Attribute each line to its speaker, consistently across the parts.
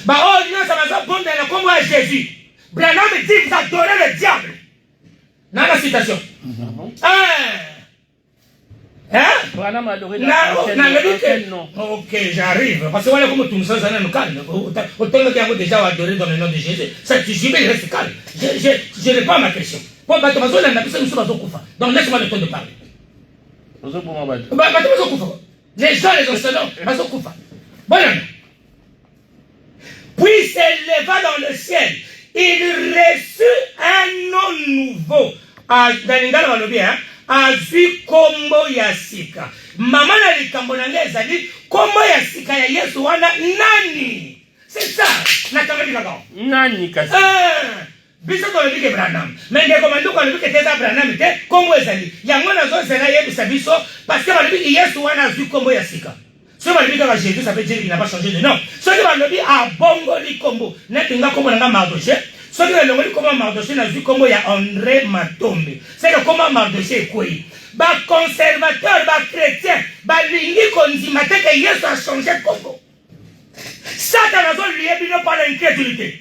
Speaker 1: Bah, oh, non, ça va bon dans le combat à Jésus. Branham dit, vous adorez le diable. Dans la citation. Hein?
Speaker 2: Branham a adoré
Speaker 1: quel nom? Ok, j'arrive. Parce que voilà comme tout le monde, ça nous calme. Autant que déjà adoré dans le nom de Jésus. Ça, tu jubile, reste calme. Je réponds à ma question. Donc, laisse-moi le temps de parler. Les gens, les enseignants, bon, puis s'éleva dans le ciel. Il reçut un nom nouveau. Dans l'Ingala Malobi, azui kombo ya sika. Mama na likambo na nge ezali kombo ya sika ya Yesu wana nani? C'est ça. Natangeli kaka.
Speaker 2: Nani kasi?
Speaker 1: Biso tolobi ke Branham. Mais ndeko manduko alobi ke teza Branham te kombo ezali. Yango nazo zela yebisa biso parce que balobi Yesu wana azui kombo ya sika. Si on va dire que Jésus, ça veut dire qu'il n'a pas changé de nom. Ceux qui vont le dire à Bongo Likombo, n'est pas comme on a Mardoché. Ceux qui vont le dire comment Mardoché n'a vu comment il y a André Matombe. C'est que comment Mardoché est quoi? Bah conservateur, bah chrétien, bah l'ingé qu'on dit matin que Jésus a changé de Congo. Satan a besoin de lui bien par l'incrédulité.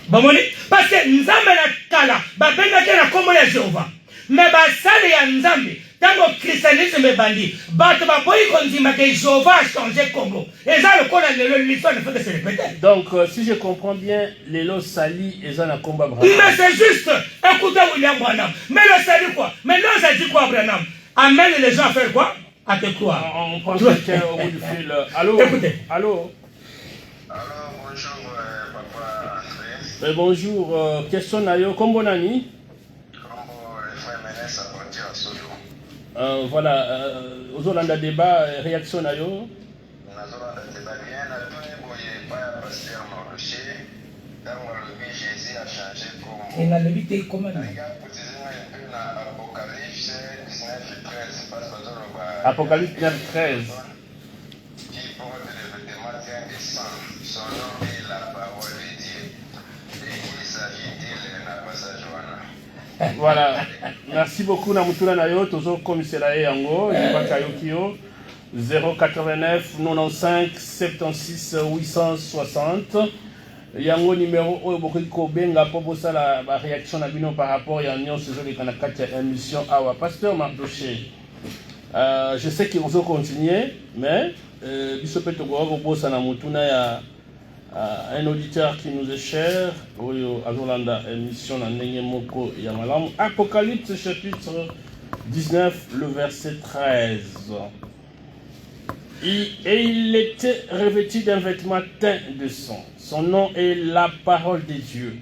Speaker 1: Bon, parce que nous avons la kala, bah ben la comment il y a Jéhovah. Mais bah ça il y a Nzambe. Dans le christianisme est bandit. Jéhovah a changé Congo. Et ça, l'histoire ne fait que se répéter.
Speaker 2: Donc, si je comprends bien, les lots salis et ça n'a combat Branham.
Speaker 1: Mais c'est juste. Écoutez William Branham. Mais le salut quoi? Maintenant, ça dit quoi Branham? Amène les gens à faire quoi? À te croire.
Speaker 2: On prend quelqu'un au bout du fil. Allô?
Speaker 1: Écoutez.
Speaker 2: Allô?
Speaker 3: Alors, bonjour, papa André.
Speaker 2: Bonjour. Question Nayo. Combo Nani? Voilà, aux Hollandais débat, réaction à yo.
Speaker 1: Il a levité comment?
Speaker 2: Apocalypse 9, 13. Voilà, merci beaucoup Namutula Nayo, toujours commissaire Yango, 089 95 76 860. Yango numéro Oboriko Benga pour ça la réaction par rapport à l'union saison de Kanakati émission Awa. Pasteur Mardoché, je sais qu'ils vont continuer, mais Bishop Togoro Bossa Namutuna ya un auditeur qui nous est cher, Azolanda, émission Moko Yamalam, Apocalypse chapitre 19, le verset 13. Et il était revêtu d'un vêtement teint de sang. Son nom est la parole de Dieu.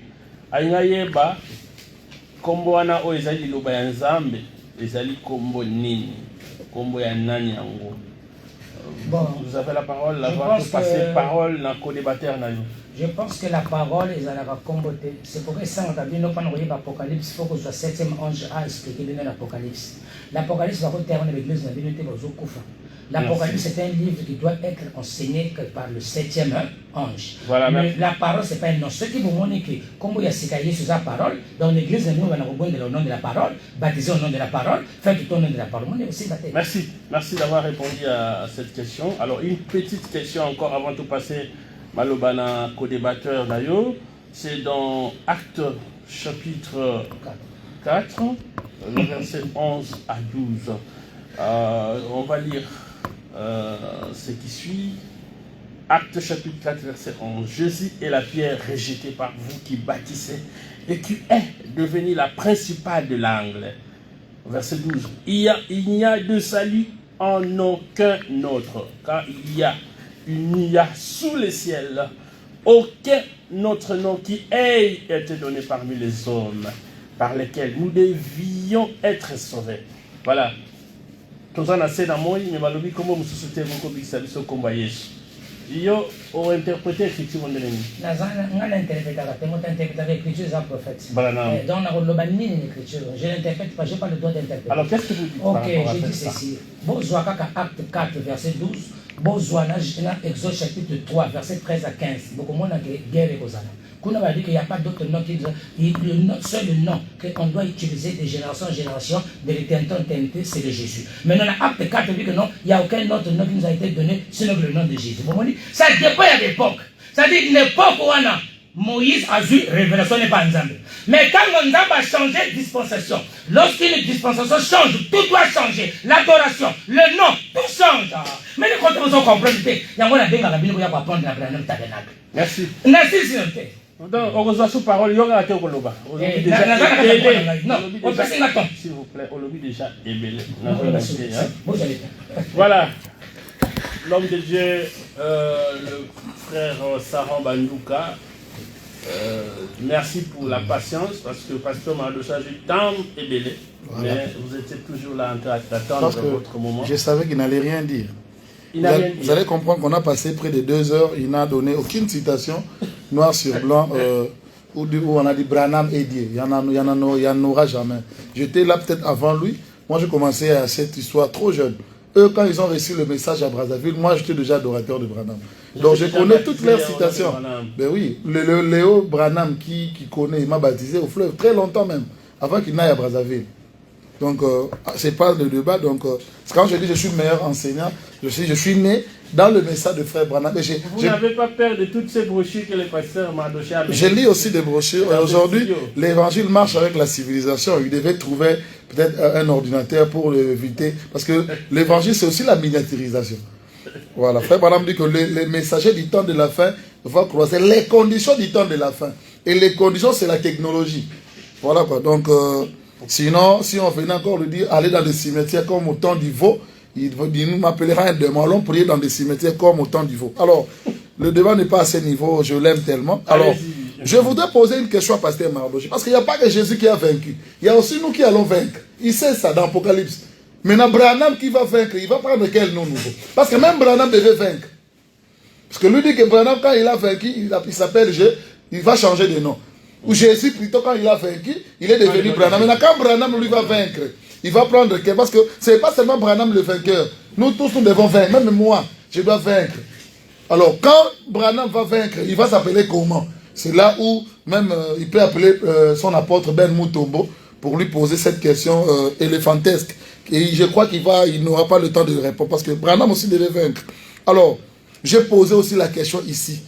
Speaker 2: Aïnayeba, Kombo ana o ezali loba ya Nzambe, ezali kombo nini, kombo ya nani yango. Bon, vous avez la parole, la voix pour passer parole dans le co-débatteur.
Speaker 4: Je pense que la parole est à la comboté. C'est pour ça qu'on a dit non pas envoyer l'Apocalypse, il faut que ce 7e ange a expliqué l'Apocalypse. L'Apocalypse va terminer avec l'église de la Bénété Koufa. L'Apocalypse est un livre qui doit être enseigné par le 7e ange.
Speaker 2: Voilà,
Speaker 4: mais la parole, ce n'est pas un nom. Ceux qui vous montrent que, comme il y a sécaillé sur la parole, dans l'église, nous allons rebondir au nom de la parole, baptiser au nom de la parole, faire tout au nom de la parole.
Speaker 2: Merci. Merci d'avoir répondu à cette question. Alors, une petite question encore avant de passer Malobana co-débatteur d'ailleurs. C'est dans Actes chapitre 4, le verset 11 à 12. On va lire ce qui suit. Acte chapitre 4, verset 11. Jésus est la pierre rejetée par vous qui bâtissez et qui est devenue la principale de l'angle. Verset 12. Il n'y a de salut en aucun autre, car il y a sous le ciel aucun autre nom qui ait été donné parmi les hommes par lesquels nous devions être sauvés. Voilà. Tout ça, c'est dans moi, mais malheureusement, comment vous souhaitez beaucoup de services au combat Yesu. Yo, on interprète effectivement de l'ennemi.
Speaker 4: On interprète l'écriture des prophètes. Donc, on a l'écriture. Je n'interprète pas, je n'ai pas le droit d'interpréter.
Speaker 2: Alors, qu'est-ce que vous dites?
Speaker 4: Ok, je dis ceci. Bozouaka, acte 4, verset 12. Bozouana, Exode chapitre 3, verset 13 à 15. Beaucoup de monde a guerre et Bozana. Qu'on a dit qu'il n'y a pas d'autre nom qui seul le nom qu'on doit utiliser de génération en génération, de l'éternité, c'est le Jésus. Maintenant, acte 4 dit que non, il n'y a aucun autre nom qui nous a été donné, sinon le nom de Jésus. Ça dépend à l'époque.
Speaker 1: C'est-à-dire, l'époque où Moïse a vu révélation n'est pas Nzambe. Mais quand Nzambe a changé de dispensation, lorsqu'une dispensation change, tout doit changer. L'adoration, le nom, tout change. Mais les comptes vous comprendre, il y a un bien qui a apprendre la tabernacle.
Speaker 2: Merci.
Speaker 1: Merci, s'il vous plaît.
Speaker 2: Donc, on reçoit sous parole, il y aura un Koloba. S'il vous plaît, on l'a déjà ébélé. Voilà. L'homme de Dieu, le frère Saran Bandouka, merci pour la patience, parce que Pasteur Mardocha, j'ai tant ébélé, voilà. Mais vous étiez toujours là en train d'attendre votre moment.
Speaker 5: Je savais qu'il n'allait rien dire. Vous allez comprendre qu'on a passé près de 2 heures, il n'a donné aucune citation noir sur blanc où on a dit Branham est Dieu. Il y en aura jamais. J'étais là peut-être avant lui. Moi, j'ai commencé à cette histoire trop jeune. Eux, quand ils ont reçu le message à Brazzaville, moi, j'étais déjà adorateur de Branham. Donc, je connais toutes leurs citations. Ben oui, le Léo Branham qui connaît, il m'a baptisé au fleuve très longtemps même, avant qu'il n'aille à Brazzaville. Donc, c'est pas le débat. Donc, quand je dis que je suis le meilleur enseignant, je suis né dans le message de frère Branham.
Speaker 2: Vous n'avez pas peur de toutes ces brochures que les pasteurs Mardocha avaient?
Speaker 5: Je lis aussi des brochures. Aujourd'hui, l'évangile marche avec la civilisation. Il devait trouver peut-être un ordinateur pour l'éviter. Parce que l'évangile, c'est aussi la miniaturisation. Voilà. Frère Branham dit que les messagers du temps de la fin vont croiser les conditions du temps de la fin. Et les conditions, c'est la technologie. Voilà quoi. Donc, sinon, si on venait encore lui dire, aller dans des cimetières comme au temps du veau, il nous m'appellera un démon. Allons prier dans des cimetières comme au temps du veau. Alors, le débat n'est pas à ce niveau, je l'aime tellement. Alors, je voudrais poser une question à Pasteur Mardocha. Parce qu'il n'y a pas que Jésus qui a vaincu. Il y a aussi nous qui allons vaincre. Il sait ça dans l'Apocalypse. Maintenant, Branham qui va vaincre, il va prendre quel nom nouveau? Parce que même Branham devait vaincre. Parce que lui dit que Branham, quand il a vaincu, il s'appelle il va changer de nom. Ou Jésus, plutôt, quand il a vaincu, il est devenu Branham. Maintenant, quand Branham lui va vaincre, il va prendre quel? Parce que ce n'est pas seulement Branham le vainqueur. Nous tous, nous devons vaincre. Même moi, je dois vaincre. Alors, quand Branham va vaincre, il va s'appeler comment? C'est là où même il peut appeler son apôtre Ben Moutombo pour lui poser cette question éléphantesque. Et je crois qu'il n'aura pas le temps de répondre parce que Branham aussi devait vaincre. Alors, j'ai posé aussi la question ici.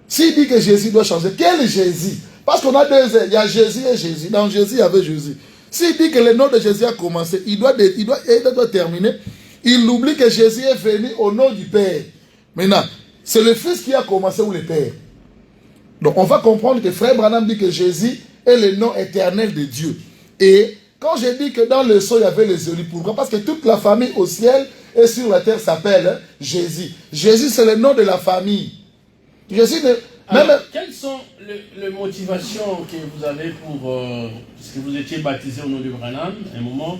Speaker 5: S'il dit que Jésus doit changer, quel est Jésus? Parce qu'on a 2 airs, il y a Jésus et Jésus. Dans Jésus, il y avait Jésus. S'il dit que le nom de Jésus a commencé, il doit terminer. Il oublie que Jésus est venu au nom du Père. Maintenant, c'est le Fils qui a commencé ou le Père. Donc, on va comprendre que Frère Branham dit que Jésus est le nom éternel de Dieu. Et quand je dis que dans le sceau, il y avait les élus, pourquoi? Parce que toute la famille au ciel et sur la terre s'appelle Jésus. Jésus, c'est le nom de la famille. Jésus ne...
Speaker 2: Alors, quelles sont les motivations que vous avez pour... parce que vous étiez baptisé au nom de Branham, à un moment,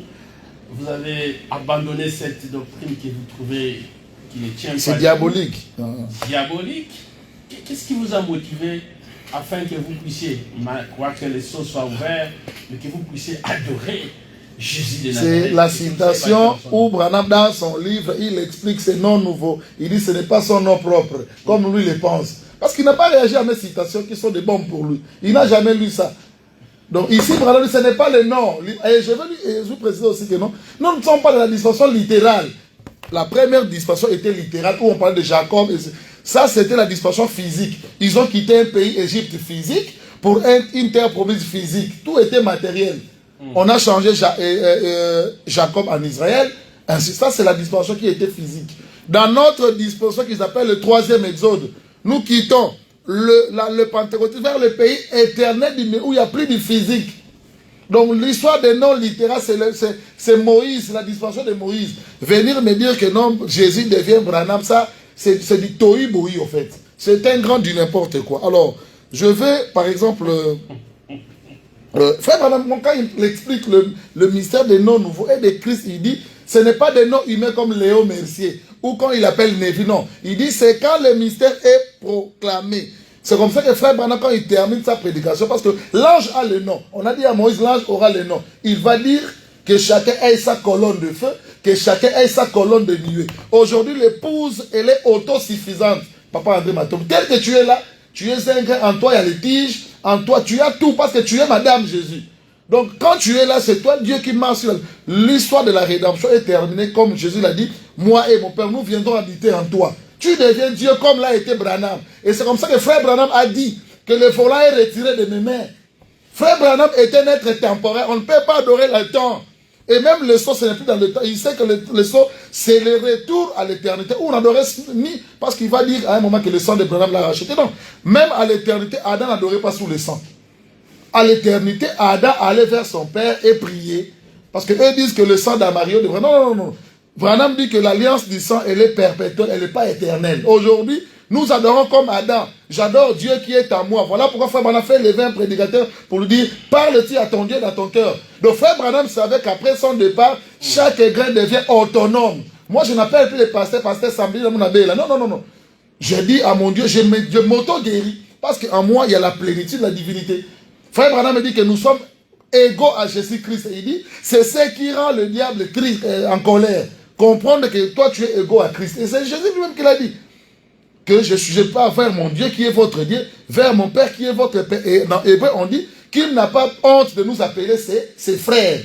Speaker 2: vous avez abandonné cette doctrine que vous trouvez qui ne tient pas...
Speaker 5: C'est diabolique.
Speaker 2: Diabolique. Qu'est-ce qui vous a motivé afin que vous puissiez, croire que les sceaux soient ouverts, mais que vous puissiez adorer Jésus de Nazareth?
Speaker 5: C'est la citation où Branham, dans son livre, il explique ses noms nouveaux. Il dit que ce n'est pas son nom propre, comme lui le pense. Parce qu'il n'a pas réagi à mes citations qui sont des bombes pour lui. Il n'a jamais lu ça. Donc ici, Branham dit ce n'est pas le nom. Et je veux vous préciser aussi que non. Nous ne sommes pas dans la dispensation littérale. La première dispensation était littérale, où on parlait de Jacob. Ça, c'était la dispensation physique. Ils ont quitté un pays, Égypte, physique, pour une terre promise physique. Tout était matériel. On a changé Jacob en Israël. Ainsi, ça, c'est la dispensation qui était physique. Dans notre dispensation qui s'appelle le 3e exode, nous quittons le pentecôtisme vers le pays éternel où il n'y a plus de physique. Donc l'histoire des noms littéraires, c'est Moïse, la dispensation de Moïse. Venir me dire que non, Jésus devient Branham, ça, c'est du tohu-bohu en fait. C'est un grand du n'importe quoi. Alors, je vais, par exemple, Frère Branham, quand il explique le mystère des noms nouveaux et de Christ, il dit, ce n'est pas des noms humains comme Léo Mercier, ou quand il appelle Névi, non. Il dit, c'est quand le mystère est proclamé. C'est comme ça que Frère Branham, quand il termine sa prédication, parce que l'ange a le nom. On a dit à Moïse, l'ange aura le nom. Il va dire que chacun ait sa colonne de feu, que chacun ait sa colonne de nuée. Aujourd'hui, l'épouse, elle est autosuffisante. Papa André Matom, tel que tu es là, tu es un grain, en toi il y a les tiges, en toi tu as tout, parce que tu es Madame Jésus. Donc quand tu es là, c'est toi Dieu qui marche sur l'histoire de la rédemption est terminée, comme Jésus l'a dit, moi et mon Père, nous viendrons habiter en toi. Tu deviens Dieu comme l'a été Branham. Et c'est comme ça que frère Branham a dit que le volant est retiré de mes mains. Frère Branham est un être temporaire. On ne peut pas adorer le temps. Et même le sceau, ce n'est plus dans le temps. Il sait que le sceau, c'est le retour à l'éternité. Où on n'adorait ni parce qu'il va dire à un moment que le sang de Branham l'a racheté. Non. Même à l'éternité, Adam n'adorait pas sous le sang. À l'éternité, Adam allait vers son père et prier. Parce qu'eux disent que le sang d'Amario devrait... Non. Branham dit que l'alliance du sang, elle est perpétuelle, elle n'est pas éternelle. Aujourd'hui, nous adorons comme Adam. J'adore Dieu qui est en moi. Voilà pourquoi Frère Branham fait lever un prédicateur pour lui dire, parle-t-il à ton Dieu dans ton cœur. Donc Frère Branham savait qu'après son départ, chaque grain devient autonome. Moi, je n'appelle plus les pasteurs Sambli dans mon abbé là. Non. Je dis à mon Dieu, je m'auto-guéris. Parce qu'en moi, il y a la plénitude de la divinité. Frère Branham me dit que nous sommes égaux à Jésus-Christ. Il dit, c'est ce qui rend le diable en colère. Comprendre que toi, tu es égaux à Christ. Et c'est Jésus lui-même qui l'a dit. Que je ne suis pas vers mon Dieu qui est votre Dieu, vers mon Père qui est votre Père. Et dans Hébreu, on dit qu'il n'a pas honte de nous appeler ses frères.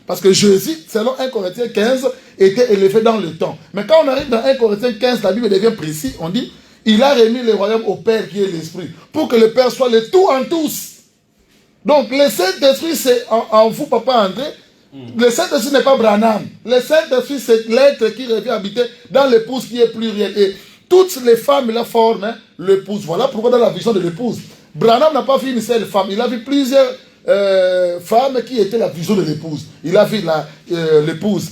Speaker 5: Parce que Jésus, selon 1 Corinthiens 15, était élevé dans le temps. Mais quand on arrive dans 1 Corinthiens 15, la Bible devient précise. On dit, il a remis le royaume au Père qui est l'Esprit. Pour que le Père soit le tout en tous. Donc, le Saint-Esprit, c'est en vous, Papa André. Le Saint-Esprit n'est pas Branham. Le Saint-Esprit, c'est l'être qui revient habiter dans l'épouse qui est pluriel. Et toutes les femmes, la forment l'épouse. Voilà pourquoi dans la vision de l'épouse, Branham n'a pas vu une seule femme. Il a vu plusieurs femmes qui étaient la vision de l'épouse. Il a vu l'épouse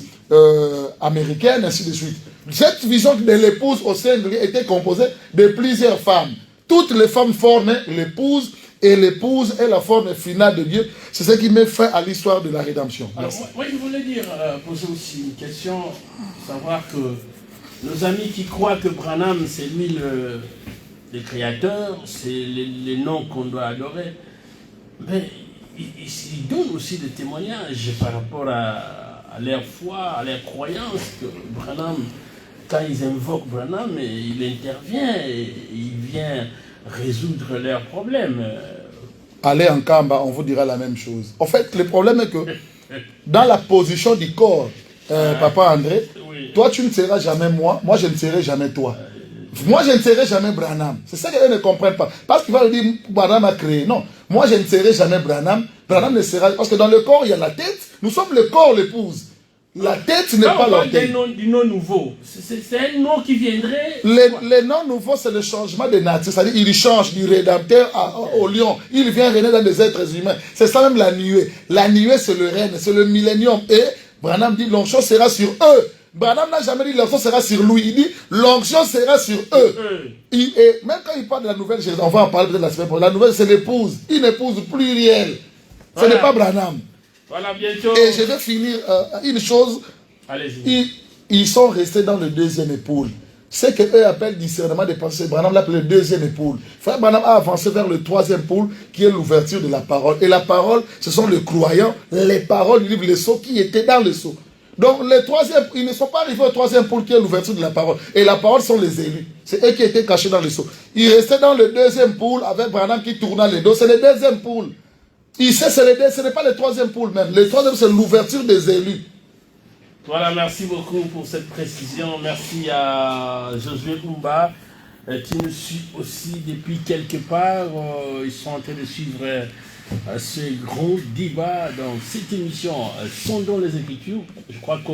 Speaker 5: américaine, ainsi de suite. Cette vision de l'épouse au sein de lui était composée de plusieurs femmes. Toutes les femmes forment l'épouse. Et l'épouse est la forme finale de Dieu. C'est ce qui met fin à l'histoire de la rédemption.
Speaker 2: Alors, moi, je voulais dire, poser aussi une question, savoir que nos amis qui croient que Branham, c'est lui le créateur, c'est les noms qu'on doit adorer, mais ils donnent aussi des témoignages par rapport à leur foi, à leur croyance, que Branham, quand ils invoquent Branham, il intervient et il vient résoudre leurs problèmes.
Speaker 5: Allez en Kamba, on vous dira la même chose. En fait, le problème est que dans la position du corps, Papa André, oui. Toi tu ne seras jamais moi je ne serai jamais toi. Moi je ne serai jamais Branham. C'est ça qu'eux ne comprennent pas. Parce qu'il va le dire, Branham a créé. Non, moi je ne serai jamais Branham. Branham ne sera... Parce que dans le corps, il y a la tête. Nous sommes le corps, l'épouse. La tête n'est pas l'orteil.
Speaker 2: Du nom nouveau. C'est un nom qui viendrait...
Speaker 5: Les noms nouveaux, c'est le changement de nature. C'est-à-dire, il change du rédempteur au lion. Il vient régner dans des êtres humains. C'est ça même la nuée. La nuée, c'est le règne, c'est le millénium. Et Branham dit, l'onction sera sur eux. Branham n'a jamais dit, l'onction sera sur lui. Il dit, l'onction sera sur eux. Et même quand il parle de la nouvelle Jérusalem, on va en parler peut-être la semaine prochaine. La nouvelle, c'est l'épouse. Une épouse plurielle. Ce n'est pas Branham.
Speaker 2: Voilà, bientôt.
Speaker 5: Et je vais finir une chose.
Speaker 2: Allez-y.
Speaker 5: Ils sont restés dans le deuxième épaule. Ce qu'eux appellent discernement des pensées, Branham l'appelle le deuxième épaule. Frère Branham a avancé vers le troisième pôle, qui est l'ouverture de la parole. Et la parole, ce sont les croyants, les paroles du livre, les sceaux qui étaient dans le sceau. Donc, ils ne sont pas arrivés au troisième pôle, qui est l'ouverture de la parole. Et la parole sont les élus. C'est eux qui étaient cachés dans le sceau. Ils restaient dans le deuxième pôle, avec Branham qui tournait les dos. C'est le deuxième pôle. Ici, ce n'est pas le troisième pôle même. Le troisième, c'est l'ouverture des élus.
Speaker 2: Voilà, merci beaucoup pour cette précision. Merci à Josué Kumba qui nous suit aussi depuis quelque part. Ils sont en train de suivre ce gros débat dans cette émission Sondons les Écritures. Je crois que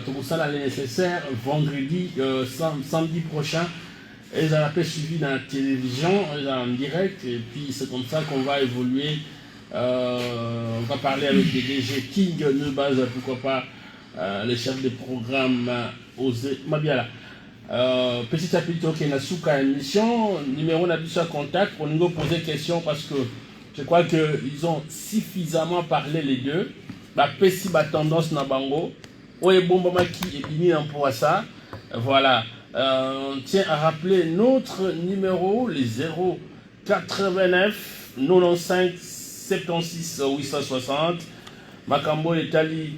Speaker 2: tout ça est nécessaire. Vendredi, samedi prochain, ils ont suivi dans la télévision, en direct. Et puis c'est comme ça qu'on va évoluer. On va parler avec des DG King Nubaz, pourquoi pas le chef de programme Osé Mabiala. Petit chapitre qui est dans la émission, numéro de contact pour nous poser des questions parce que je crois qu'ils ont suffisamment parlé les deux. La PESI a tendance na bango. Oye bombama qui est bini pour ça. Voilà. On tient à rappeler notre numéro, les 089 95 76 860. Makambo Etali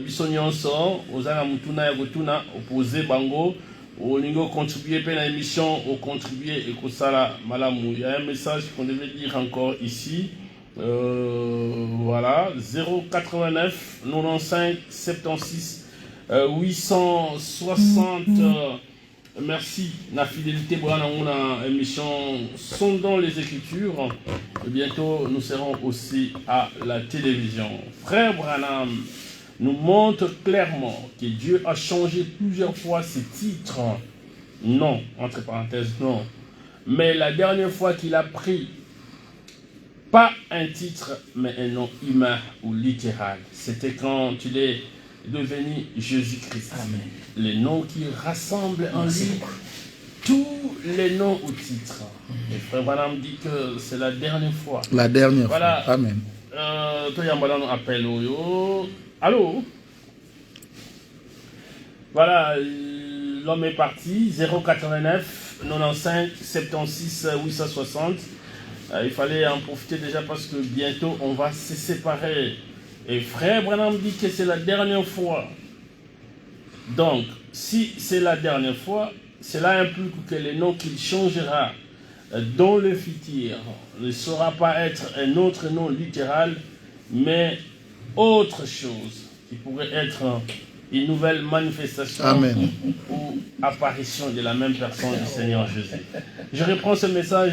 Speaker 2: Bissonyonso, Ozana Mutuna et Rotuna, opposé Bango. Au niveau contribuer à l'émission, au contribuer et que ça là, Malamou. Il y a un message qu'on devait dire encore ici. Voilà, 089 95 76 860. Merci. La fidélité, voilà, on a une émission Sondons les Écritures. Et bientôt, nous serons aussi à la télévision. Frère Branham nous montre clairement que Dieu a changé plusieurs fois ses titres. Non, entre parenthèses, non. Mais la dernière fois qu'il a pris, pas un titre, mais un nom humain ou littéral, c'était quand il est devenu Jésus-Christ.
Speaker 4: Amen.
Speaker 2: Les noms qui rassemblent en lui tous les noms ou titres. Et Frère Branham dit que c'est la dernière fois.
Speaker 5: La dernière
Speaker 2: Voilà.
Speaker 5: fois. Amen.
Speaker 2: Toi, Yambala nous appelle. Allô? Voilà, l'homme est parti. 089 95 76 860. Il fallait en profiter déjà parce que bientôt on va se séparer. Et Frère Branham dit que c'est la dernière fois. Donc, si c'est la dernière fois, cela implique que le nom qu'il changera dans le futur ne saura pas être un autre nom littéral, mais autre chose qui pourrait être une nouvelle manifestation
Speaker 5: Amen.
Speaker 2: ou apparition de la même personne du Seigneur Jésus. Je reprends ce message.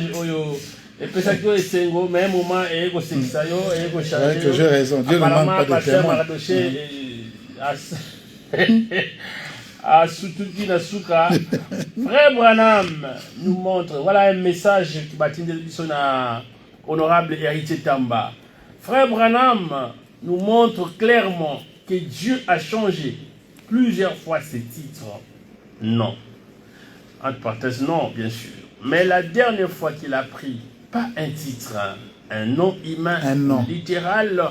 Speaker 2: Et puis ça que c'est un même moment et que c'est ça et que
Speaker 5: C'est que j'ai raison. Dieu ne manque pas de témoins.
Speaker 2: À Soutuki Nasuka, Frère Branham nous montre, voilà un message qui bâtit son honorable héritier Tamba. Frère Branham nous montre clairement que Dieu a changé plusieurs fois ses titres. Non. Entre parenthèses, non, bien sûr. Mais la dernière fois qu'il a pris, pas un titre, un nom humain,
Speaker 5: un nom
Speaker 2: littéral,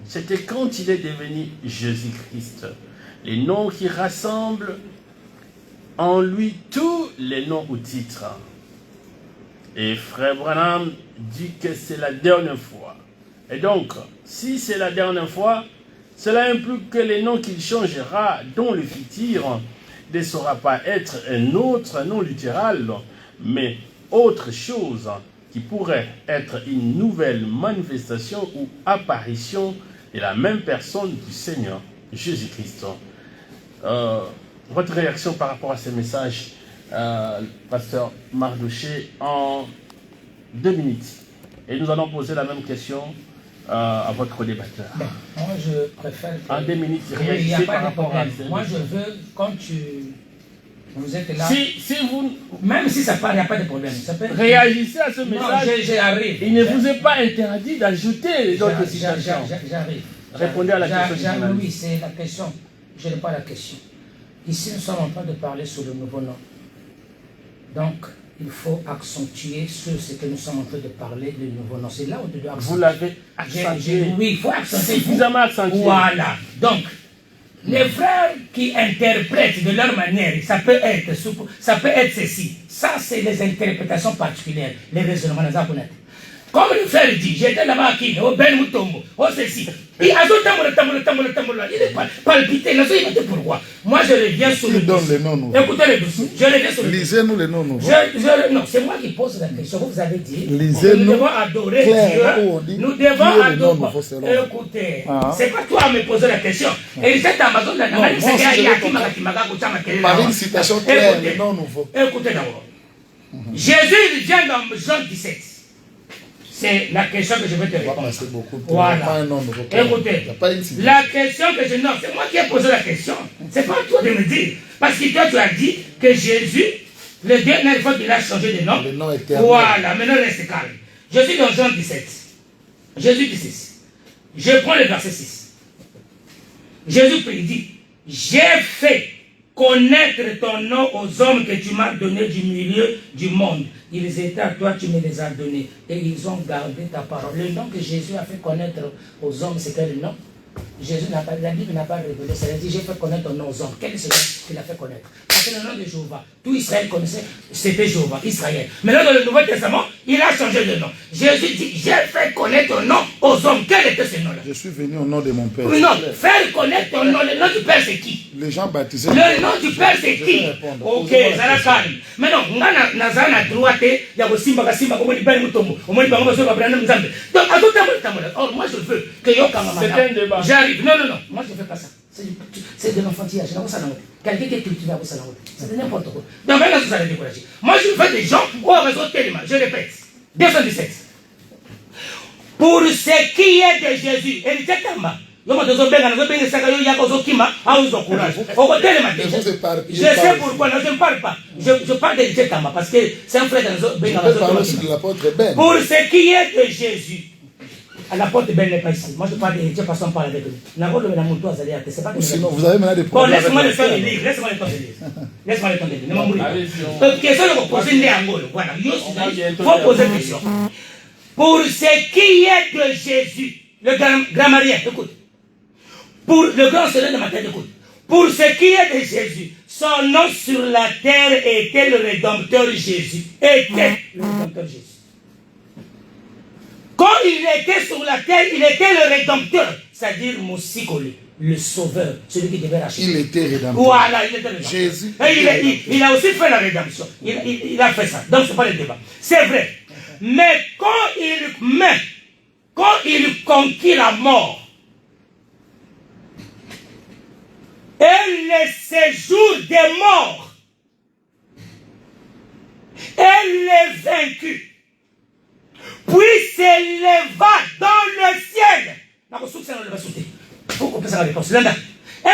Speaker 2: c'était quand il est devenu Jésus-Christ. Les noms qui rassemblent en lui tous les noms ou titres. Et Frère Branham dit que c'est la dernière fois. Et donc, si c'est la dernière fois, cela implique que les noms qu'il changera dans le futur ne saura pas être un autre nom littéral, mais autre chose qui pourrait être une nouvelle manifestation ou apparition de la même personne du Seigneur Jésus-Christ. Votre réaction par rapport à ces messages, Pasteur Mardoché, en 2 minutes. Et nous allons poser la même question à votre débatteur.
Speaker 4: Bon, moi, je préfère que...
Speaker 2: En 2 minutes,
Speaker 4: il n'y a
Speaker 2: réagissez
Speaker 4: pas
Speaker 2: par
Speaker 4: de
Speaker 2: rapport à
Speaker 4: problème.
Speaker 2: ces
Speaker 4: Moi,
Speaker 2: messages.
Speaker 4: je veux, quand vous êtes là...
Speaker 2: Si vous
Speaker 4: Même si ça part, il n'y a pas de problème. Ça peut...
Speaker 2: réagissez à ce
Speaker 4: Non,
Speaker 2: message,
Speaker 4: j'arrive.
Speaker 2: il ne vous est pas interdit d'ajouter d'autres situations.
Speaker 4: J'arrive.
Speaker 2: Répondez à la question du journaliste.
Speaker 4: Oui, c'est la question. Je n'ai pas la question. Ici, nous sommes en train de parler sur le nouveau nom. Donc, il faut accentuer sur ce que nous sommes en train de parler, le nouveau nom. C'est là où tu dois accentuer.
Speaker 2: Vous l'avez accentué.
Speaker 4: Oui, il faut accentuer.
Speaker 2: Suffisamment accentué.
Speaker 4: Voilà. Donc, les frères qui interprètent de leur manière, ça peut être ceci. Ça, c'est les interprétations particulières, les raisonnements des Japonais. Comme le frère dit, j'étais là-bas à Kine, au Ben Mutombo, au ceci. Il a il est palpité, il a dit pourquoi. Moi, je reviens sur le
Speaker 5: donne les noms nouveaux.
Speaker 4: Écoutez le dossier, je reviens sur le
Speaker 5: Lisez-nous les noms nouveaux.
Speaker 4: non, c'est moi qui pose la question. Vous avez dit,
Speaker 5: Lisez-nous
Speaker 4: nous devons adorer
Speaker 5: clairement,
Speaker 4: Dieu. Nous devons adorer.
Speaker 5: selon.
Speaker 4: Écoutez,
Speaker 5: Ah.
Speaker 4: c'est pas toi à me poser la question. Et cette Amazon,
Speaker 5: Par une citation claire, les noms nouveaux.
Speaker 4: Écoutez d'abord. Jésus il vient dans Jean 17. C'est la question que je vais te répondre.
Speaker 5: C'est beaucoup.
Speaker 4: Voilà.
Speaker 5: Pas un nom nouveau.
Speaker 4: Écoutez,
Speaker 5: Il n'y a pas une citation.
Speaker 4: la question que je... Non, c'est moi qui ai posé la question. C'est pas toi de me dire. Parce que toi, tu as dit que Jésus, le dernière fois qu'il a changé de nom,
Speaker 5: Le nom éternel.
Speaker 4: voilà, maintenant reste calme. Je suis dans Jean 17. Jésus dit 6. Je prends le verset 6. Jésus dit, j'ai fait connaître ton nom aux hommes que tu m'as donnés du milieu du monde. Ils étaient à toi, tu me les as donnés. Et ils ont gardé ta parole. Le nom que Jésus a fait connaître aux hommes, c'est quel nom? Jésus n'a pas, la Bible n'a pas révélé. Ça veut dire, j'ai fait connaître ton nom aux hommes. Quel est ce nom qu'il a fait connaître? Parce que le nom de Jéhovah, tout Israël connaissait, c'était Jéhovah, Israël. Maintenant, dans le Nouveau Testament, il a changé de nom. Jésus dit, j'ai fait connaître ton nom aux hommes. Quel était ce nom-là?
Speaker 5: Je suis venu au nom de mon Père.
Speaker 4: Non, faire connaître ton nom. Le nom du Père, c'est qui?
Speaker 5: Les gens baptisés.
Speaker 4: Le nom du Père, c'est
Speaker 5: Je
Speaker 4: qui?
Speaker 5: vais répondre.
Speaker 4: Ok,
Speaker 5: Posez-moi la
Speaker 4: ça la
Speaker 5: question.
Speaker 4: calme. Maintenant, on a na droite, il y a aussi Simba, comme on dit, Ben Mutombo. On dit, Ben Mutombo, Abraham Nzambe. Donc, à tout temps, or, moi, je veux que Yo Kamamana.
Speaker 2: C'est un débat.
Speaker 4: J'arrive. Non. Moi, je ne fais pas ça. C'est de l'enfantillage. Quelqu'un qui est cultivé à ça. C'est n'importe quoi. Donc maintenant, vous allez décourager. Moi, je veux des gens où on réseau tellement. Je répète. 217. Pour ce qui est de Jésus, et dit Tamba. Je sais pourquoi, non, je ne parle pas. Je parle de Tamba parce que c'est un frère de
Speaker 5: l'apôtre Ben.
Speaker 4: Pour ce qui est de Jésus, l'apôtre Ben n'est pas ici. Moi je parle de Dieu parce qu'on parle avec lui.
Speaker 5: Sinon, vous avez maintenant des
Speaker 4: problèmes. Bon, laisse-moi le temps de
Speaker 5: lire.
Speaker 4: lire. Laisse-moi le temps de lire. Laisse-moi le temps de lire. Ne m'embrouille pas. Question de poser une angole. Voilà. Il faut poser une question. Pour ce qui est de Jésus, le grammairien, écoute. Pour le grand seigneur de ma tête, écoute. Pour ce qui est de Jésus, son nom sur la terre était le Rédempteur Jésus. Était le Rédempteur Jésus. Quand il était sur la terre, il était le Rédempteur. C'est-à-dire Moussikoli, le Sauveur, celui qui devait racheter.
Speaker 5: Il était Rédempteur.
Speaker 4: Voilà, il était Rédempteur.
Speaker 5: Jésus.
Speaker 4: Et il a aussi fait la rédemption. Il a fait ça. Donc, ce n'est pas le débat. C'est vrai. Mais quand il conquit la mort, et le séjour des morts, elle les vaincue, puis s'éleva dans le ciel. Elle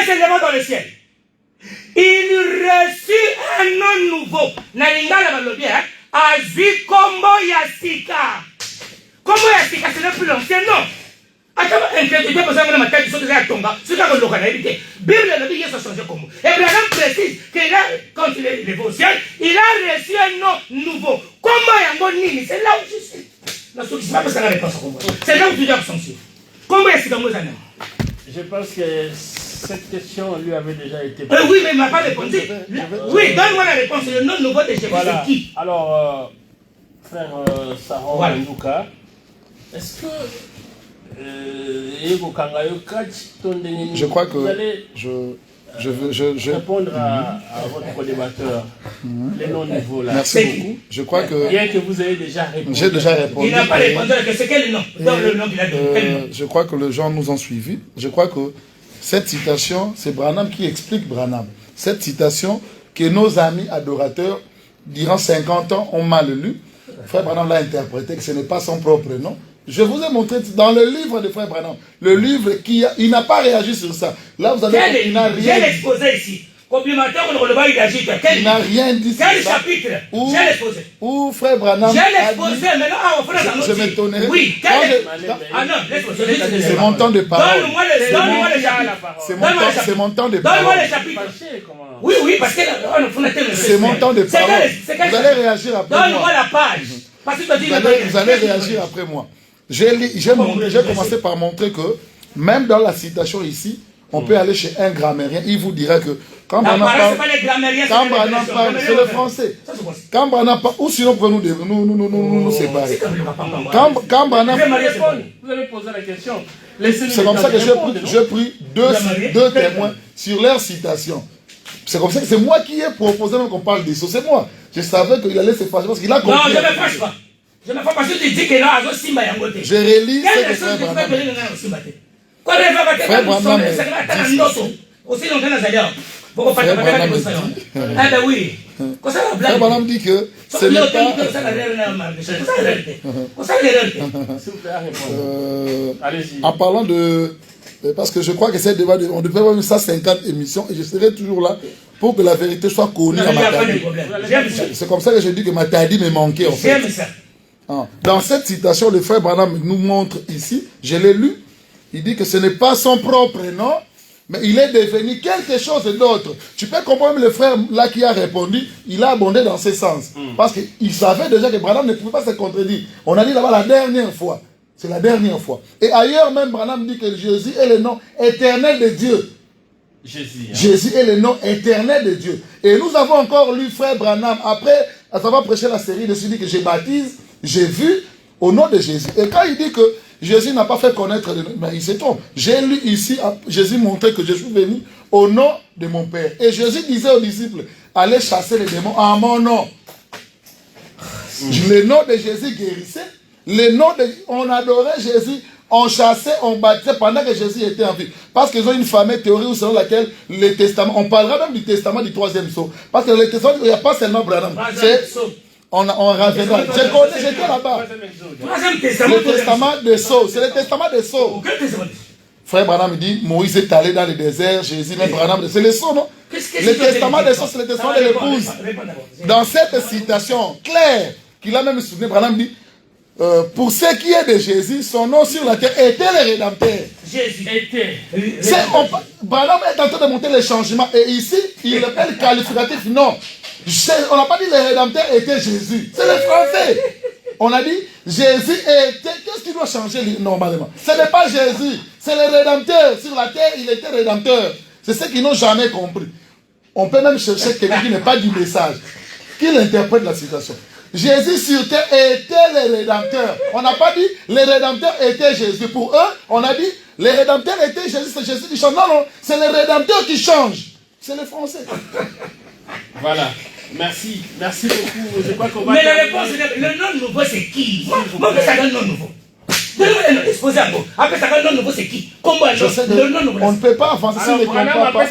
Speaker 4: s'éleva dans le ciel. Il reçut un nom nouveau. Azui Kombo Yasika. Kombo Yasika, ce n'est plus l'ancien nom. Attends, inquiétude, parce que ma tête, c'est déjà tombé. C'est là que l'on a évité. Bible, le Bible, ça a changé comme. Et Abraham précise qu'il a, quand il est élevé au ciel, il a reçu un nom nouveau. Kombo Yango Nini, c'est là où je suis. C'est pas parce que la réponse à Kombo. C'est là où tu dois absentir. Kombo Yasika, moi,
Speaker 2: je pense que cette question lui avait déjà été
Speaker 4: posée. Oui, mais il ne m'a pas répondu. Oui, donne-moi la réponse. Le nom nouveau de Jésus,
Speaker 2: voilà.
Speaker 4: c'est qui?
Speaker 2: Alors, frère Saron Luka, est-ce que
Speaker 5: je crois que je veux
Speaker 2: répondre à votre co-débatteur les noms nouveaux là.
Speaker 5: Merci beaucoup. Je crois que
Speaker 2: bien que vous ayez déjà répondu.
Speaker 5: J'ai déjà répondu.
Speaker 4: Il n'a pas répondu. C'est quel nom? Le nom qu'il a donné.
Speaker 5: Je crois que les gens nous ont suivis. Je crois que cette citation, c'est Branham qui explique Branham. Cette citation que nos amis adorateurs, durant 50 ans, ont mal lu. Frère Branham l'a interprété que ce n'est pas son propre nom. Je vous ai montré dans le livre de Frère Branham, le livre il n'a pas réagi sur ça. Là, vous avez
Speaker 4: il n'a rien dit. J'ai l'exposé ici. Complimenteur, on le il agit.
Speaker 5: Il n'a rien dit.
Speaker 4: Quel chapitre? J'ai l'exposé.
Speaker 5: Où Frère Branham.
Speaker 4: J'ai l'exposé, maintenant, on fait la
Speaker 5: je m'étonnerai.
Speaker 4: Oui, ah non,
Speaker 5: c'est mon temps de parole.
Speaker 4: Donne-moi le chapitre.
Speaker 5: C'est mon temps de parole.
Speaker 4: Donne-moi le chapitre. Oui, parce que
Speaker 5: c'est mon temps de parole. Vous allez réagir après moi.
Speaker 4: Donne-moi la page.
Speaker 5: Vous allez réagir après moi. J'ai commencé par montrer que même dans la citation ici, on peut aller chez un grammairien, il vous dira que quand Branham parle, c'est le français. Quand Branham parle, ou sinon pouvez nous séparer. Quand Branham
Speaker 2: vous avez posé la question.
Speaker 5: C'est comme ça que j'ai pris deux témoins sur leur citation. C'est comme ça que c'est moi qui ai proposé même qu'on parle des sauts. C'est moi. Je savais qu'il allait se fâcher parce qu'il a compris.
Speaker 4: Non, je ne me fâche pas. Je ne me fâche pas parce que tu dis que là, Simba Yangote.
Speaker 5: Je relis ce que Frère Branham dit. Frère Branham dit que ce n'est pas... En parlant de... Parce que je crois que c'est débat, on devait avoir 150 émissions et je serai toujours là pour que la vérité soit connue à Matadi. C'est comme ça que je dis que Matadi me manquait en fait. Dans cette citation, le frère Branham nous montre ici, je l'ai lu, il dit que ce n'est pas son propre nom, mais il est devenu quelque chose d'autre. Tu peux comprendre le frère là qui a répondu, il a abondé dans ce sens. Parce qu'il savait déjà que Branham ne pouvait pas se contredire. On a dit là-bas la dernière fois. C'est la dernière fois. Et ailleurs même, Branham dit que Jésus est le nom éternel de Dieu. Jésus est le nom éternel de Dieu. Et nous avons encore lu frère Branham, après avoir prêché la série de celui que je baptise, j'ai vu au nom de Jésus. Et quand il dit que Jésus n'a pas fait connaître, mais il se trompe. J'ai lu ici, Jésus montrait que je suis venu au nom de mon Père. Et Jésus disait aux disciples, allez chasser les démons en mon nom. Le nom de Jésus guérissait. On adorait Jésus, on chassait, on battait pendant que Jésus était en vie. Parce qu'ils ont une fameuse théorie selon laquelle le testament, on parlera même du testament du troisième sceau. Parce que le testament, il n'y a pas seulement Branham. On reviendra. Je connais, j'étais là-bas. Le testament des sceaux, c'est le testament des sceaux. Frère Branham dit, Moïse est allé dans le désert, Jésus, même Branham, c'est le sceau, non? Le testament des sceaux, c'est le testament de l'épouse. Dans cette citation claire, qu'il a même souvenu, Branham dit, pour ce qui est de Jésus, son nom sur la terre était le Rédempteur.
Speaker 1: Jésus était.
Speaker 5: Branham est en train de monter les changements. Et ici, il appelle le qualificatif. Non. On n'a pas dit le Rédempteur était Jésus. C'est le français. On a dit Jésus était. Qu'est-ce qui doit changer normalement? Ce n'est pas Jésus. C'est le Rédempteur. Sur la terre, il était Rédempteur. C'est ce qu'ils n'ont jamais compris. On peut même chercher quelqu'un qui n'est pas du message, qu'il interprète la situation. Jésus sur terre était le Rédempteur. On n'a pas dit le Rédempteur était Jésus. Pour eux, on a dit le Rédempteur était Jésus, c'est Jésus qui change. Non, non, c'est le Rédempteur qui change. C'est le français.
Speaker 2: Voilà. Merci. Merci beaucoup. Je crois qu'on va...
Speaker 1: Mais la réponse, le nom nouveau, c'est qui? Moi, ça donne nom nouveau. Exposé à vous. Après, ça donne nom nouveau, c'est qui? Comment le nom nouveau?
Speaker 5: On ne peut pas avancer si on ne comprend pas.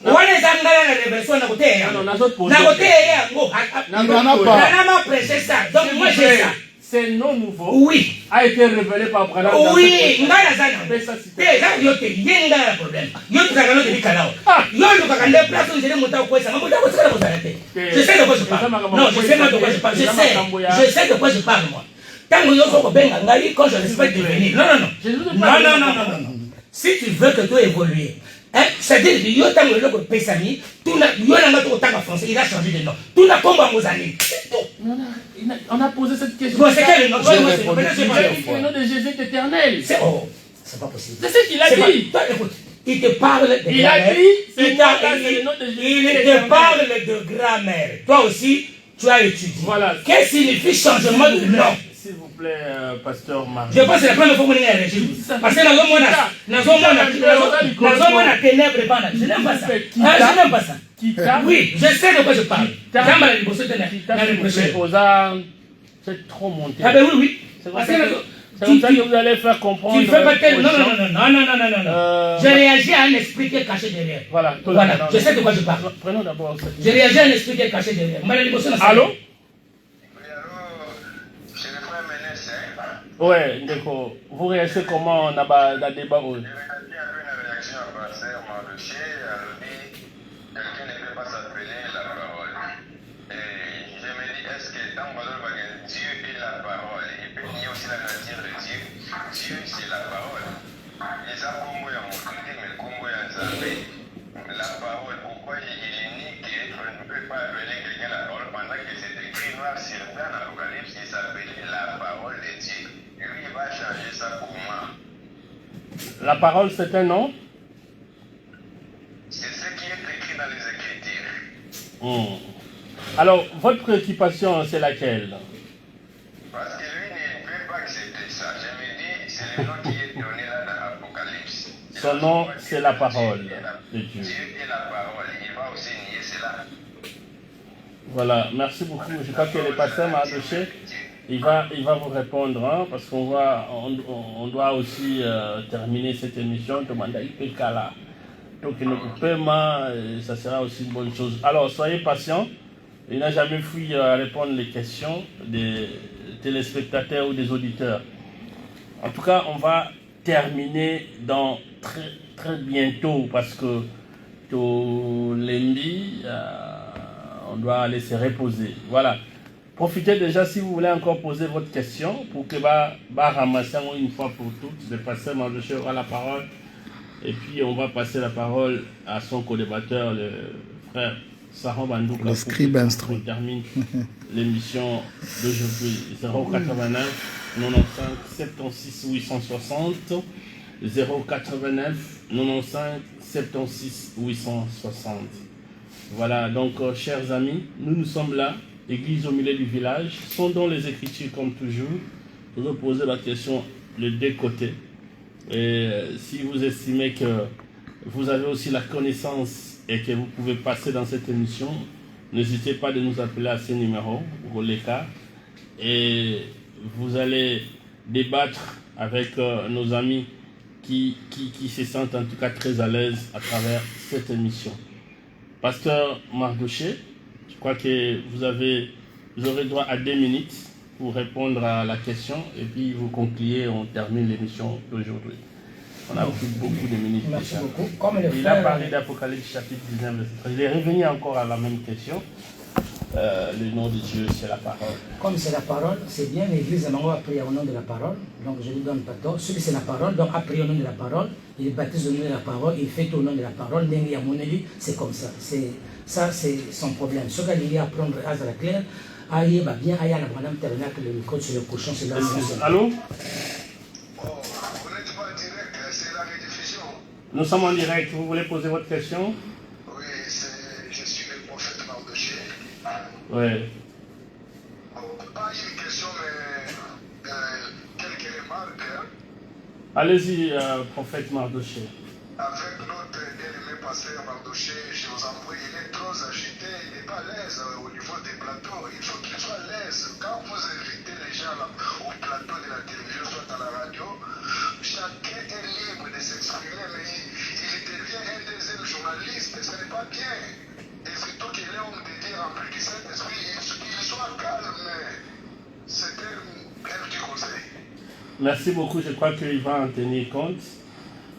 Speaker 1: Wana ezangala na révélation na côté
Speaker 2: non na autre
Speaker 1: na côté yango
Speaker 5: il n'en a pas.
Speaker 1: na ma prêcher ça donc moi j'ai ça
Speaker 2: c'est non nouveau
Speaker 1: oui
Speaker 2: a été révélé par Branham
Speaker 1: oui ngala zana ça yote yenga la problème yote ça ngalo de kalao yo luka kande place où je ne monta quoi ça ngamo ko ça ko s'arrêter je sais de quoi je parle non je sais de quoi je parle je sais de quoi je parle moi tant que yo ko benga ngali quand je respecte devenir non si tu veux que toi évoluer. C'est-à-dire que yo tango loko pesani, tout na yo nanga to tanga français, il a changé de nom. Tout na komba mozani.
Speaker 2: On a posé cette question.
Speaker 1: Bon, c'est quel nom?
Speaker 2: Le nom de Jésus est éternel.
Speaker 1: C'est oh, c'est pas possible.
Speaker 2: C'est ce qu'il a dit.
Speaker 1: Toi, écoute, il te parle de
Speaker 2: il a dit, c'est le nom de Jésus.
Speaker 1: Il te parle de grammaire. Toi aussi, tu as étudié.
Speaker 2: Voilà.
Speaker 1: Qu'est-ce qui signifie changement de nom?
Speaker 2: S'il vous plaît, pasteur Marc.
Speaker 1: Je pense que c'est la première fois que vous avez régime. Parce que dans ténèbres pendant. Je n'aime pas ça. Je n'aime pas ça. Oui, je sais de quoi je parle.
Speaker 2: C'est trop monté.
Speaker 1: Ah ben oui.
Speaker 2: C'est comme ça que vous allez faire comprendre.
Speaker 1: Tu fais pas tel. Non. Je réagis à un esprit qui est caché derrière.
Speaker 2: Voilà.
Speaker 1: Je sais de quoi je parle.
Speaker 2: Prenons d'abord cette.
Speaker 1: Je réagis à un esprit qui est caché derrière.
Speaker 2: Allô?
Speaker 3: Ouais,
Speaker 2: d'accord. Vous réagissez comment on a un débat?
Speaker 3: J'ai regardé un peu une réaction à passer mon dossier, quelqu'un ne peut pas s'appeler la parole. Et je me dis, est-ce que dans Dieu est la parole? Et puis il y a aussi la nature de Dieu. Dieu, c'est la parole. Les Congo ya Moutouté, mais Congo ya Nzambé. La parole, pourquoi il est né qu'on ne peut pas appeler quelqu'un la parole pendant que c'est écrit noir sur blanc dans l'Apocalypse, il s'appelle la parole de Dieu. Lui, il va changer ça pour moi.
Speaker 2: La parole, c'est un nom?
Speaker 3: C'est ce qui est écrit dans les Écritures.
Speaker 2: Alors, votre préoccupation, c'est laquelle?
Speaker 3: Parce que lui ne peut pas accepter ça. Je me dis, c'est le nom qui est donné là dans l'Apocalypse.
Speaker 2: Son nom, c'est la parole de Dieu.
Speaker 3: Dieu est la parole. Il va aussi nier cela.
Speaker 2: Voilà, merci beaucoup. Je crois que le pasteur m'a adoché. Il va vous répondre, hein, parce qu'on doit aussi terminer cette émission. Donc, ça sera aussi une bonne chose. Alors, soyez patients. Il n'a jamais fui à répondre les questions des téléspectateurs ou des auditeurs. En tout cas, on va terminer dans très bientôt, parce que tout lundi, on doit aller se reposer. Voilà. Profitez déjà, si vous voulez encore poser votre question, pour que ramasser une fois pour toutes. Le pasteur Mardoché aura la parole. Et puis on va passer la parole à son co-débatteur, le frère Saron Bandouka.
Speaker 5: Le scribe instruit.
Speaker 2: On termine l'émission d'aujourd'hui. 089 95 76 860. 089 95 76 860. Voilà, donc chers amis, nous sommes là. Église au milieu du village, sondons les Écritures comme toujours, vous posez la question de deux côtés. Et si vous estimez que vous avez aussi la connaissance et que vous pouvez passer dans cette émission, n'hésitez pas de nous appeler à ces numéros, ou les cas, et vous allez débattre avec nos amis qui se sentent en tout cas très à l'aise à travers cette émission. Pasteur Mardoché, je crois que vous aurez droit à 2 minutes pour répondre à la question et puis vous concluez, on termine l'émission d'aujourd'hui. On a pris beaucoup de minutes.
Speaker 4: Merci
Speaker 2: déjà.
Speaker 4: beaucoup. Comme le
Speaker 2: Il
Speaker 4: frère,
Speaker 2: a parlé d'Apocalypse chapitre 19, verset 13. Il est revenu encore à la même question. Le nom de Dieu, c'est la parole.
Speaker 4: comme c'est la parole, c'est bien, l'église a prié au nom de la parole, donc je ne lui donne pas tort. Celui c'est la parole, donc a prié au nom de la parole, il baptise au nom de la parole, il fait au nom de la parole, c'est comme ça. Ça, c'est son problème. Ce qu'il y a à prendre à la claire, aïe, bah bien, aïe, à la madame tabernacle, le micro sur le cochon, c'est là où on
Speaker 2: Allô?
Speaker 3: Bon, vous n'êtes pas direct, c'est la rediffusion.
Speaker 2: Nous sommes en direct. Vous voulez poser votre question?
Speaker 3: Oui, je suis le prophète Mardoché.
Speaker 2: Oui.
Speaker 3: Pas une question, mais quelques remarques.
Speaker 2: Allez-y, prophète Mardoché.
Speaker 3: Avec notre bien-aimé pasteur Mardoché, je vous en prie, il est trop agité, il n'est pas à l'aise au niveau des plateaux. Il faut qu'il soit à l'aise. Quand vous invitez les gens au plateau de la télévision, soit à la radio, chacun est libre de s'exprimer, mais il devient un deuxième journaliste, ce n'est pas bien. Et surtout qu'il est homme de Dieu rempli du Saint-Esprit, qu'il soit calme. C'était un petit conseil.
Speaker 2: Merci beaucoup. Je crois qu'il va en tenir compte.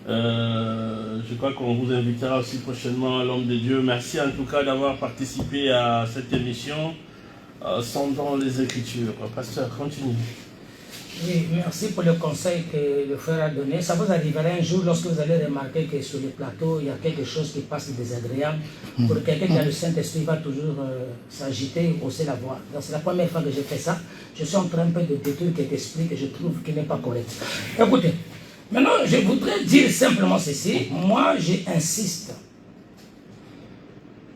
Speaker 2: Je crois qu'on vous invitera aussi prochainement à l'homme de Dieu. Merci en tout cas d'avoir participé à cette émission sondant les Écritures. Pasteur, continue.
Speaker 4: Oui, merci pour le conseil que le frère a donné. Ça vous arrivera un jour lorsque vous allez remarquer que sur le plateau, il y a quelque chose qui passe désagréable. Pour quelqu'un qui a le Saint-Esprit, va toujours s'agiter et hausser la voix. Donc c'est la première fois que je fais ça. Je suis en train de détruire cet esprit que je trouve qui n'est pas correct. Écoutez, maintenant je voudrais dire simplement ceci. Moi, j'insiste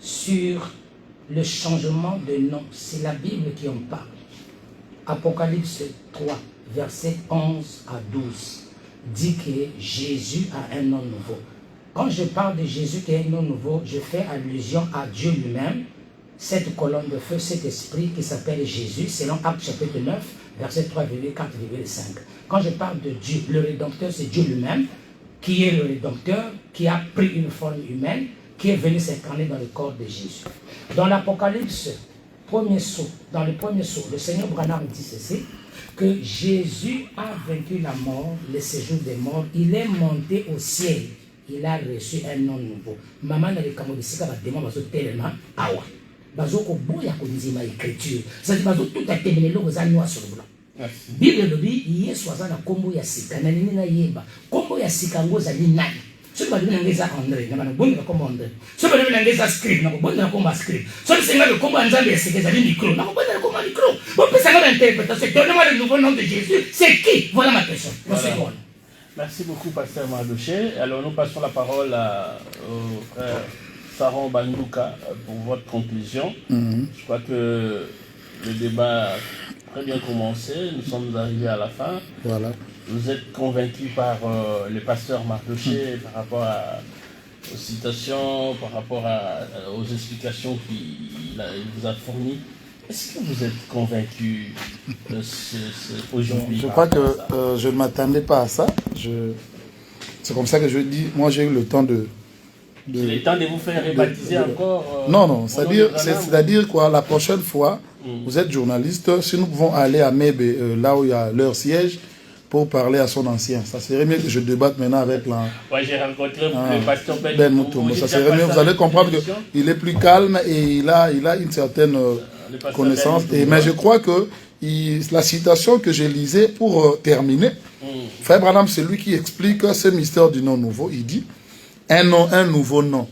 Speaker 4: sur le changement de nom. C'est la Bible qui en parle. Apocalypse 3. Verset 11 à 12, dit que Jésus a un nom nouveau. Quand je parle de Jésus qui a un nom nouveau, je fais allusion à Dieu lui-même, cette colonne de feu, cet esprit qui s'appelle Jésus, selon Actes chapitre 9, verset 3,4,5. Quand je parle de Dieu, le Rédempteur, c'est Dieu lui-même, qui est le Rédempteur, qui a pris une forme humaine, qui est venu s'incarner dans le corps de Jésus. Dans l'Apocalypse, dans le premier saut, le Seigneur Branham dit ceci, que Jésus a vaincu la mort, le séjour des morts, il est monté au ciel, il a reçu un nom nouveau. Maman n'a pas de démon, tellement awa. Bazo ko boya ko nzima écriture. Ça dit bazo tout a terminé le ozanwa sur le blanc. Bible lobi Yesu azana kombo ya sika na nini na yeba. Kombo ya sika ngoza ni nani? Ce que je veux André, je vais vous André. Ce que je veux script, je vais vous script. Ce que je veux vous dire, c'est que vous avez micro. Je vais vous micro. Vous pouvez savoir l'interprétation. Donnez-moi le nouveau nom de Jésus. C'est qui? Voilà ma question.
Speaker 2: Voilà. Merci beaucoup, pasteur Mardoché. Alors, nous passons la parole au frère Saron Bandouka pour votre conclusion. Je crois que le débat a très bien commencé. Nous sommes arrivés à la fin.
Speaker 5: Voilà.
Speaker 2: Vous êtes convaincu par le pasteur Mardoché par rapport aux citations, par rapport aux explications qu'il vous a fournies. Est-ce que vous êtes convaincu aujourd'hui?
Speaker 5: Je crois que je ne m'attendais pas à ça. C'est comme ça que je dis, moi j'ai eu le temps de...
Speaker 2: C'est le temps de vous faire rebaptiser encore
Speaker 5: Non, c'est-à-dire quoi, la prochaine fois, vous êtes journaliste, si nous pouvons aller à Mebe, là où il y a leur siège, pour parler à son ancien. Ça serait mieux que je débatte maintenant avec la...
Speaker 2: Ouais, j'ai rencontré le pasteur
Speaker 5: Ben Moutoumbo. Ça serait mieux, vous allez comprendre qu'il est plus calme et il a une certaine connaissance. Mais je crois que la citation que je lisais pour terminer, Frère Branham, c'est lui qui explique ce mystère du nom nouveau. Il dit, un nouveau nom.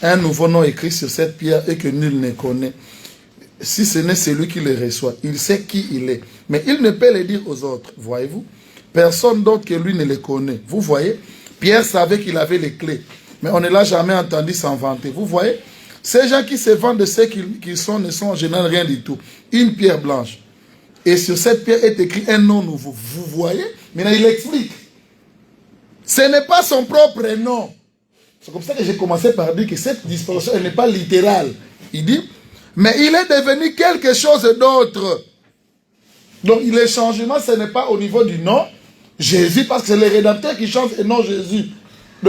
Speaker 5: Un nouveau nom écrit sur cette pierre et que nul ne connaît. Si ce n'est celui qui le reçoit, il sait qui il est. Mais il ne peut le dire aux autres, voyez-vous. Personne d'autre que lui ne les connaît. Vous voyez, Pierre savait qu'il avait les clés. Mais on ne l'a jamais entendu s'en vanter. Vous voyez, ces gens qui se vantent de ce qu'ils sont ne sont en général rien du tout. Une pierre blanche. Et sur cette pierre est écrit un nom nouveau. Vous voyez? Maintenant, il explique. Ce n'est pas son propre nom. C'est comme ça que j'ai commencé par dire que cette disposition n'est pas littérale. Il dit, mais il est devenu quelque chose d'autre. Donc, le changement, ce n'est pas au niveau du nom. Jésus, parce que c'est le Rédempteur qui chante et non Jésus.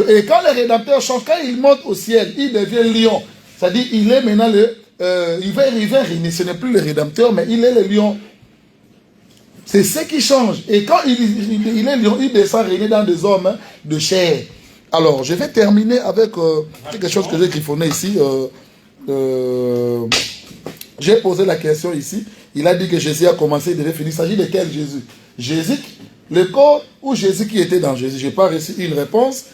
Speaker 5: Et quand le Rédempteur chante, quand il monte au ciel, il devient lion. C'est-à-dire, il est maintenant il va régner. Ce n'est plus le Rédempteur, mais il est le lion. C'est ce qui change. Et quand il est lion, il descend régner dans des hommes de chair. Alors, je vais terminer avec quelque chose que j'ai griffonné ici. J'ai posé la question ici. Il a dit que Jésus a commencé, il devait finir. Il s'agit de quel Jésus? Jésus, le corps ou Jésus qui était dans Jésus? Je n'ai pas reçu une réponse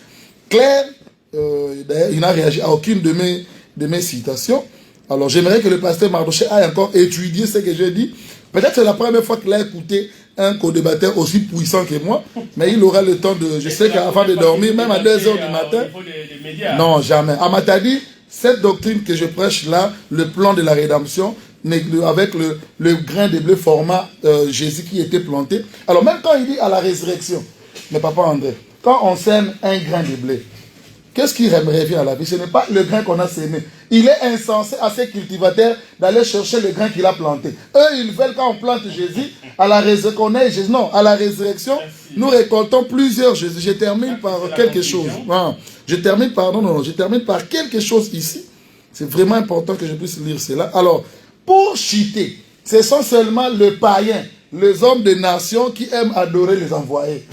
Speaker 5: claire. D'ailleurs, il n'a réagi à aucune de mes citations. Alors, j'aimerais que le pasteur Mardoché aille encore étudier ce que j'ai dit. Peut-être c'est la première fois qu'il a écouté un co-débatteur aussi puissant que moi, mais il aura le temps de... Je sais qu'avant de dormir, même à 2 h du matin... Non, jamais. Amatadi, cette doctrine que je prêche là, le plan de la rédemption, avec le grain de blé format Jésus qui était planté. Alors même quand il dit à la résurrection, mais papa André, quand on sème un grain de blé, qu'est-ce qui revient à la vie? Ce n'est pas le grain qu'on a sémé. Il est insensé à ces cultivateurs d'aller chercher le grain qu'il a planté. Eux, ils veulent quand on plante Jésus, à la résurrection, non, à la résurrection, nous récoltons plusieurs Jésus. Je termine par quelque chose. Je termine par quelque chose ici. C'est vraiment important que je puisse lire cela. Alors, pour chiter, ce sont seulement les païens, les hommes de nation qui aiment adorer les envoyés.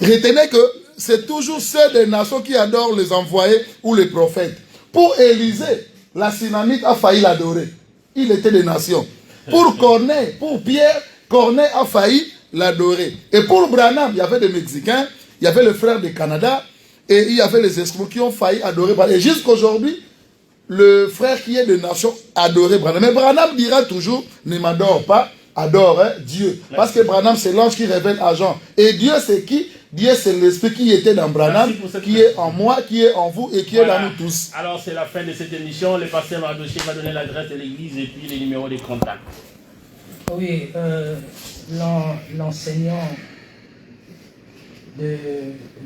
Speaker 5: Retenez que c'est toujours ceux des nations qui adorent les envoyés ou les prophètes. Pour Élisée, la Synamite a failli l'adorer. Il était des nations. Pour Corneille, pour Pierre, Corneille a failli l'adorer. Et pour Branham, il y avait des Mexicains, il y avait le frère du Canada, et il y avait les Esquimaux qui ont failli adorer Branham. Et jusqu'aujourd'hui, le frère qui est de nation adorait Branham. Mais Branham dira toujours, ne m'adore pas, adore Dieu. Parce que Branham, c'est l'ange qui révèle à Jean. Et Dieu, c'est qui? Dieu, c'est l'esprit qui était dans Branham, qui est en moi, qui est en vous et qui est dans nous tous.
Speaker 2: Alors, c'est la fin de cette émission. Le pasteur Mardoché va donner l'adresse de l'église et puis les numéros de contact.
Speaker 4: Oui, l'enseignant de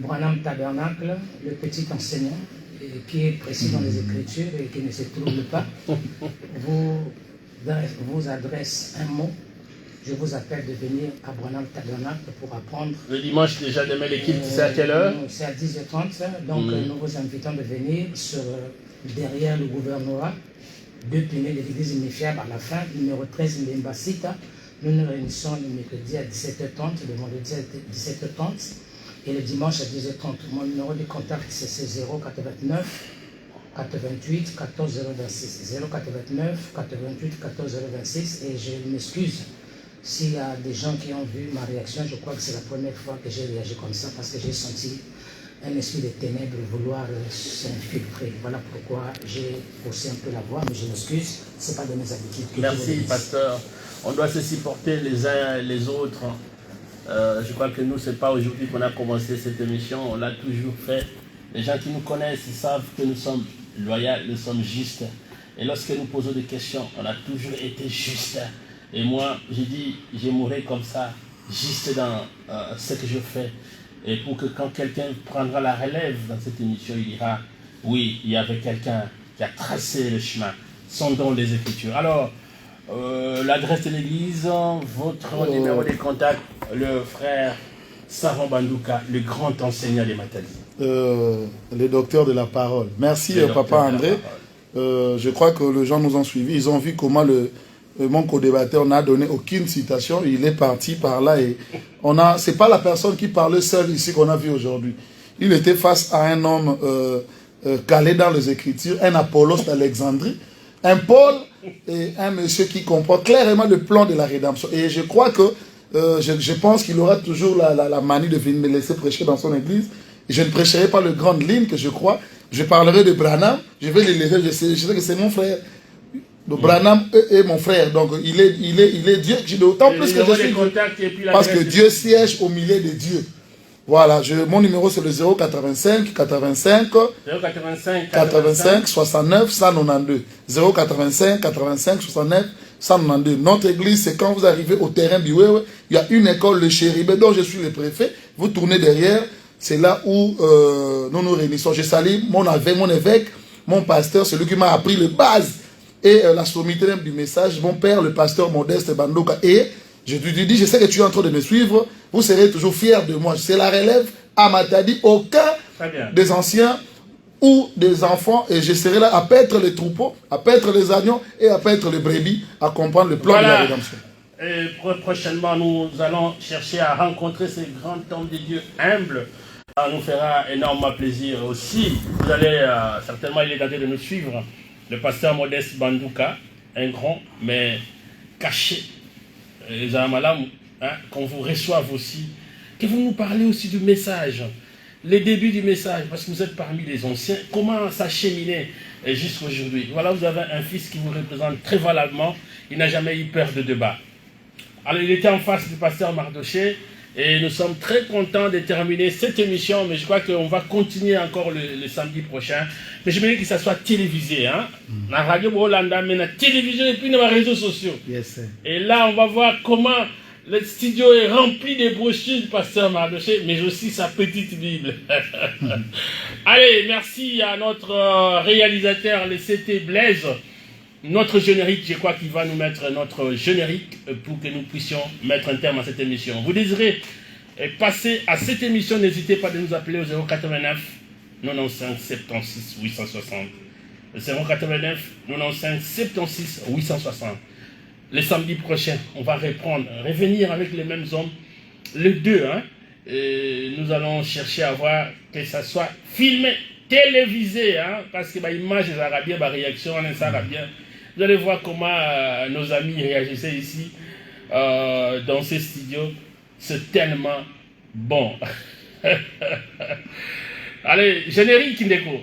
Speaker 4: Branham Tabernacle, le petit enseignant, qui est précis dans les Écritures et qui ne se trouble pas, vous adresse un mot. Je vous appelle de venir à Branham Tabernacle pour apprendre.
Speaker 2: Le dimanche déjà, demain l'équipe, c'est à quelle heure?
Speaker 4: C'est à 10h30. Donc nous vous invitons de venir derrière le gouvernorat, 2 piliers de l'église unifiable à la fin, numéro 13 Mbembasita. Nous nous réunissons le mercredi à 17h30, le vendredi à 17h30 et le dimanche à 10h30. Mon numéro de contact c'est 089 88 14 026. 089 88 14 026 et je m'excuse. S'il y a des gens qui ont vu ma réaction, je crois que c'est la première fois que j'ai réagi comme ça parce que j'ai senti un esprit de ténèbres vouloir s'infiltrer. Voilà pourquoi j'ai poussé un peu la voix, mais je m'excuse, ce n'est pas de mes habitudes.
Speaker 2: Merci, pasteur. On doit se supporter les uns les autres. Je crois que nous, ce n'est pas aujourd'hui qu'on a commencé cette émission, on l'a toujours fait. Les gens qui nous connaissent, ils savent que nous sommes loyaux, nous sommes justes. Et lorsque nous posons des questions, on a toujours été justes. Et moi, j'ai dit, je mourrai comme ça, juste dans ce que je fais. Et pour que quand quelqu'un prendra la relève dans cette émission, il dira, oui, il y avait quelqu'un qui a tracé le chemin, sondons les Écritures. Alors, l'adresse de l'église, votre numéro de contact, le frère Savon Bandouka, le grand enseignant des Matadi.
Speaker 5: Le docteur de la parole. Merci, papa André. Je crois que les gens nous ont suivis. Ils ont vu comment mon co-débatteur n'a donné aucune citation. Il est parti par là et c'est pas la personne qui parlait seule ici qu'on a vu aujourd'hui. Il était face à un homme calé dans les Écritures, un Apollos d'Alexandrie, un Paul et un monsieur qui comprend clairement le plan de la rédemption. Et je crois que je pense qu'il aura toujours la manie de venir me laisser prêcher dans son église. Je ne prêcherai pas le grande ligne que je crois. Je parlerai de Branham. Je vais l'élever. Je sais que c'est mon frère. Donc Branham est mon frère. Donc il est Dieu. D'autant plus que je suis Dieu. Parce que Dieu siège au milieu de Dieu. Voilà. Mon numéro c'est le 085 85 69 192. 085 85 69 192. Notre église, c'est quand vous arrivez au terrain du Wewe, il y a une école, le Chéribé, dont je suis le préfet. Vous tournez derrière. C'est là où nous nous réunissons. Je salue mon évêque, mon pasteur, celui qui m'a appris les bases et la sommité du message, mon père, le pasteur Modeste Bandoka, et Je te dis, je sais que tu es en train de me suivre, vous serez toujours fiers de moi. C'est la relève à Matadi, aucun des anciens ou des enfants, et je serai là à paître les troupeaux, à paître les agneaux et à paître les brebis, à comprendre le plan de la rédemption.
Speaker 2: Et prochainement, nous allons chercher à rencontrer ces grands hommes de Dieu humbles. Ça nous fera énormément plaisir aussi. Vous allez certainement, il est tenté de nous suivre. Le pasteur Modeste Bandouka, un grand, mais caché. Qu'on vous reçoive aussi. Que vous nous parlez aussi du message. Les débuts du message, parce que vous êtes parmi les anciens. Comment ça cheminait jusqu'à aujourd'hui. Voilà, vous avez un fils qui vous représente très valablement. Il n'a jamais eu peur de débat. Alors, il était en face du pasteur Mardoché. Et nous sommes très contents de terminer cette émission, mais je crois qu'on va continuer encore le samedi prochain. Mais je me dis que ça soit télévisé, hein. La radio Bolanda, mais la télévision et puis dans les réseaux sociaux.
Speaker 5: Yes,
Speaker 2: et là, on va voir comment le studio est rempli de brochures du pasteur Mardoché, mais aussi sa petite Bible. Allez, merci à notre réalisateur, le CT Blaise. Notre générique, je crois qu'il va nous mettre notre générique pour que nous puissions mettre un terme à cette émission. Vous désirez passer à cette émission, n'hésitez pas de nous appeler au 089 95 76 860. 089 95 76 860. Le samedi prochain, on va revenir avec les mêmes hommes, les deux. Hein, et nous allons chercher à voir que ça soit filmé, télévisé, hein, parce que l'image des Arabiens, la réaction des Arabiens. Vous allez voir comment nos amis réagissaient ici, dans ces studios. C'est tellement bon. Allez, générique, Ndeko.